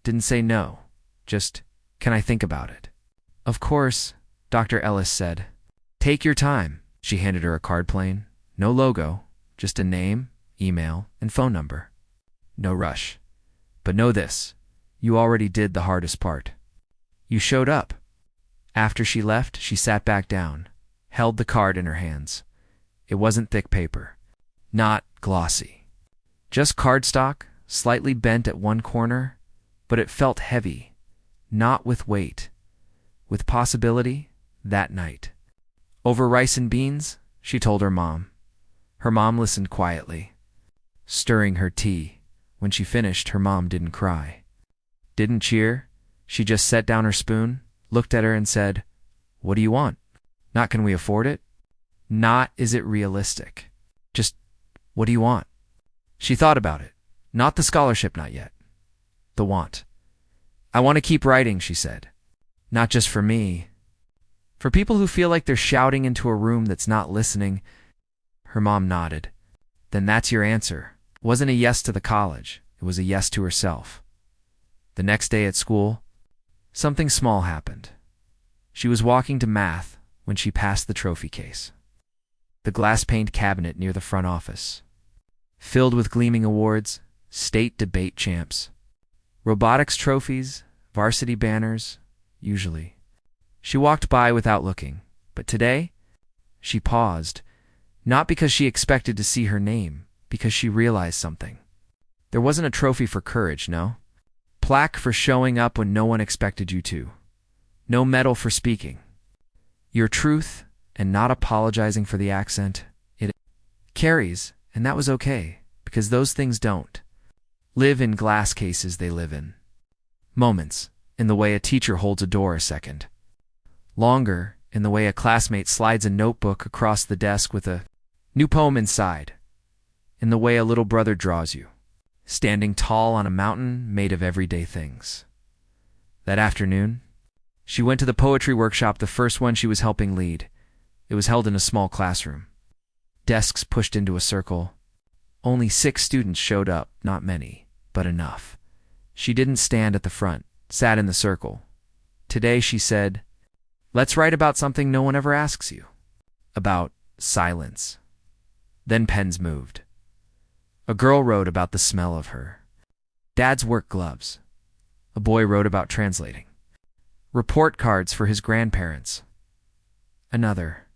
didn't say no, just, can I think about it? Of course, Dr. Ellis said. Take your time. She handed her a card plane. No logo, just a name, email, and phone number. No rush. But know this, you already did the hardest part. You showed up. After she left, she sat back down, held the card in her hands. It wasn't thick paper, not glossy. Just cardstock, slightly bent at one corner, but it felt heavy, not with weight, with possibility, that night. Over rice and beans, she told her mom. Her mom listened quietly, stirring her tea. When she finished, her mom didn't cry, didn't cheer. She just set down her spoon, looked at her and said, What do you want? Not can we afford it? Not is it realistic. Just, what do you want? She thought about it. Not the scholarship, not yet. The want. I want to keep writing, she said. Not just for me. For people who feel like they're shouting into a room that's not listening. Her mom nodded. Then that's your answer. It wasn't a yes to the college. It was a yes to herself. The next day at school, something small happened. She was walking to math when she passed the trophy case. The glass-paned cabinet near the front office, filled with gleaming awards, state debate champs, robotics trophies, varsity banners, usually. She walked by without looking, but today, she paused, not because she expected to see her name, because she realized something. There wasn't a trophy for courage, no. Plaque for showing up when no one expected you to. No medal for speaking. Your truth and not apologizing for the accent, it carries, and that was okay, because those things don't live in glass cases, they live in moments, in the way a teacher holds a door a second. Longer, in the way a classmate slides a notebook across the desk with a new poem inside. In the way a little brother draws you, standing tall on a mountain made of everyday things. That afternoon, she went to the poetry workshop, the first one she was helping lead. It was held in a small classroom. Desks pushed into a circle. Only 6 students showed up, not many, but enough. She didn't stand at the front, sat in the circle. Today, she said, let's write about something no one ever asks you. About silence. Then pens moved. A girl wrote about the smell of her dad's work gloves. A boy wrote about translating. Report cards for his grandparents. Another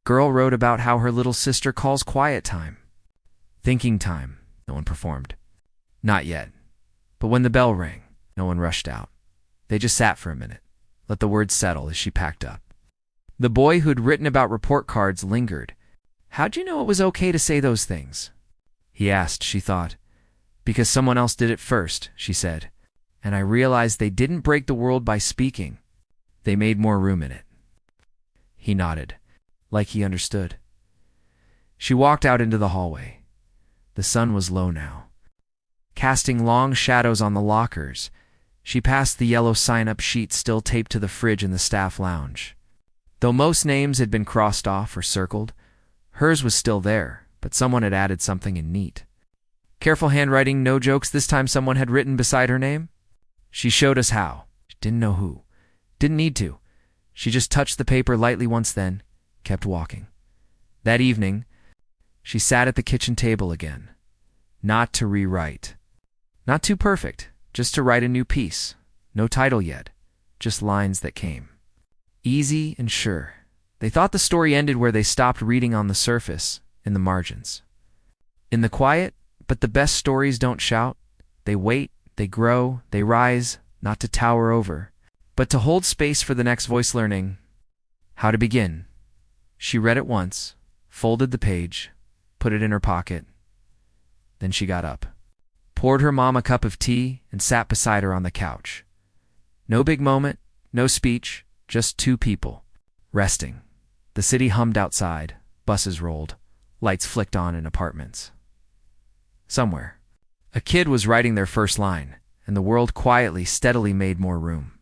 girl wrote about how her little sister calls quiet time. Thinking time, no one performed. Not yet. But when the bell rang, no one rushed out. They just sat for a minute, let the words settle as she packed up. The boy who'd written about report cards lingered. How'd you know it was okay to say those things? He asked, she thought. Because someone else did it first, she said. And I realized they didn't break the world by speaking. They made more room in it. He nodded, like he understood. She walked out into the hallway. The sun was low now, casting long shadows on the lockers. She passed the yellow sign-up sheet still taped to the fridge in the staff lounge. Though most names had been crossed off or circled, hers was still there, but someone had added something in neat. Careful handwriting, no jokes, this time someone had written beside her name. She showed us how. She didn't know who. Didn't need to. She just touched the paper lightly once, then kept walking. That evening, She sat at the kitchen table again. Not to rewrite. Not too perfect, just to write a new piece. No title yet, just lines that came. Easy and sure. They thought the story ended where they stopped reading on the surface, in the margins. In the quiet, but the best stories don't shout. They wait, they grow, they rise, not to tower over, but to hold space for the next voice learning how to begin. She read it once, folded the page, put it in her pocket. Then she got up, poured her mom a cup of tea, and sat beside her on the couch. No big moment, no speech, just two people, resting. The city hummed outside, buses rolled, lights flicked on in apartments. Somewhere, a kid was writing their first line, and the world quietly, steadily made more room.